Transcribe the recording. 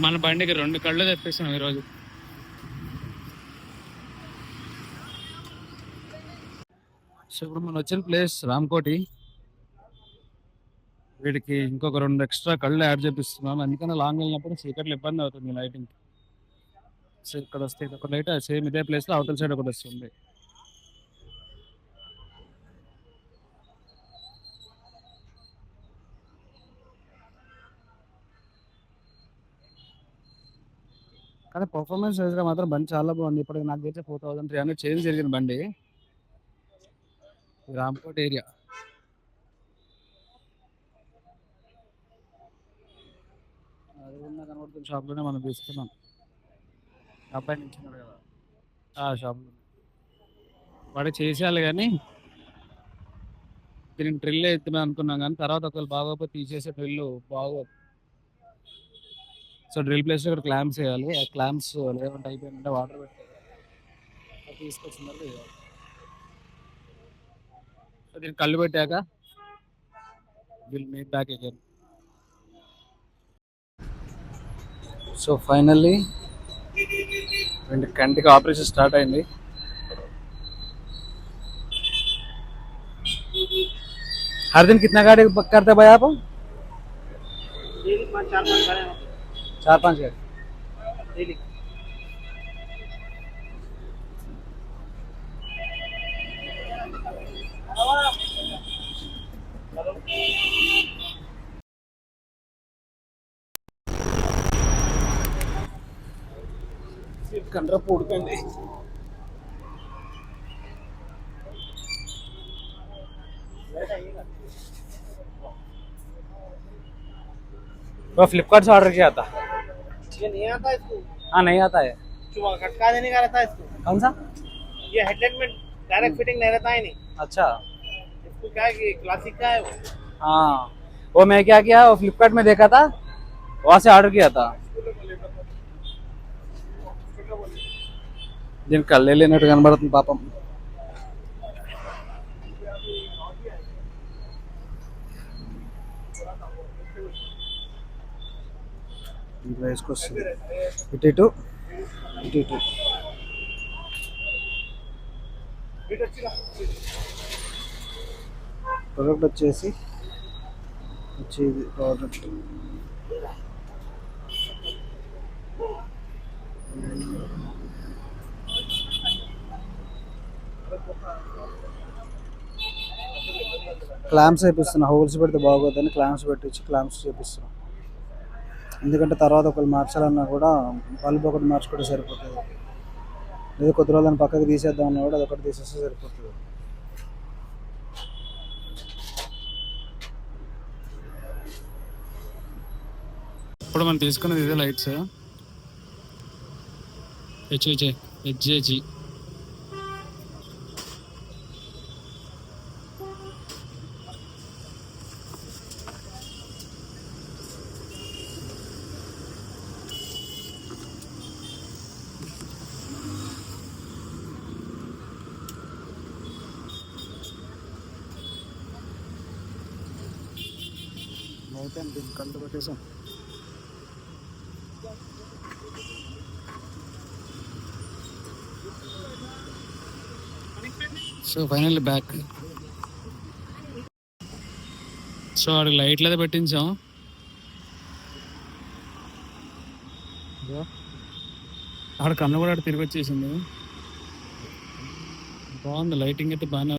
మన బండికి 2 కళ్ళు తెప్పిస్తున్నాం ఈరోజు. సో ఇప్పుడు మనం వచ్చిన ప్లేస్ రామ్కోటి. వీడికి ఇంకొక 2 ఎక్స్ట్రా కళ్ళు యాడ్ చేపిస్తున్నాం. అందుకని లాంగ్ వెళ్ళినప్పుడు చీకట్లో ఇబ్బంది అవుతుంది లైటింగ్. సో ఇక్కడ వస్తే ఇది ఒక లైట్ సేమ్ ఇదే ప్లేస్ లో అవతల సైడ్ ఒకటి వస్తుంది. కానీ పర్ఫార్మెన్స్ వైజ్ గా మాత్రం బండి చాలా బాగుంది. ఇప్పుడు నాకు తెలిసి 4300 చేంజ్ జరిగిన బండి ఈ రామ్కోట్ ఏరియా. అది ఉన్న కనబడుతున్న షాప్ లోనే మనం తీసుకున్నాం. అబ్బాయి నిల్చున్నాడు కదా ఆ షాప్ లో. వాడు చేసేయాలి కానీ దీనికి డ్రిల్ ఎత్తున్నా అనుకున్నాం, కానీ తర్వాత ఒకవేళ బాగోకపోతే తీసేసే డ్రిల్ బాగోదు. సో డ్రిల్ ప్లేస్ లో ఇక్కడ క్లాంప్స్ వేయాలి. ఆ క్లాంప్స్ లేవంటే అయిపోయిందంటే వాటర్ పెట్టి తీసుకొచ్చిన తర్వాత వేయాలి. సో దీనికి కళ్ళు పెట్టాక will make back again. So finally కంటికి ఆపరేషన్ స్టార్ట్ అయింది. हर दिन कितना गाड़ी करते भाई आप? डेली 5 4 5 गाड़ियाँ 4 5 गाड़ी. डेली। కండ్ర పూడిపోయింది. तो फ्लिपकार्ट से ऑर्डर किया था. ये नहीं आता इसको, हाँ नहीं आता है. चुहा खटका देने का रहता है इसको। कौन सा? ये हेडलाइट में डायरेक्ट फिटिंग नहीं रहता है नहीं। अच्छा. इसको क्या है कि क्लासिक का है वो। हाँ वो मैं क्या किया, वो फ्लिपकार्ट में देखा था, वहाँ से ऑर्डर किया था. దీనికి కళ్ళే లేనట్టు కనబడుతుంది పాపం. ఇంట్లో వేసుకొస్తుంది ఇటు ఇటు ఇటు ఇటు. ప్రోడక్ట్ వచ్చేసి వచ్చేది ప్రోడక్ట్ క్లాంప్స్ వేపిస్తున్నా. హోల్స్ పెడితే బాగోదని క్లాంప్స్ పెట్టించి క్లాంప్స్ చేపిస్తున్నాం. ఎందుకంటే తర్వాత ఒకళ్ళు మార్చాలన్నా కూడా బల్బ్ ఒకటి మార్చుకుంటే సరిపోతుంది. లేదా కొద్ది రోజులు దాన్ని పక్కకి తీసేద్దామన్నా కూడా అదొకటి తీసేస్తే సరిపోతుంది. ఇప్పుడు మనం తీసుకున్నది ఇదే లైట్స్ హెచ్జేజీ. అయితే దీన్ని కంటు పెట్టేసాం. So final back. సో అక్కడ లైట్లు అయితే పెట్టించాం. అక్కడ కన్ను కూడా తిరిగి వచ్చేసింది. బాగుంది లైటింగ్ అయితే బాగానే.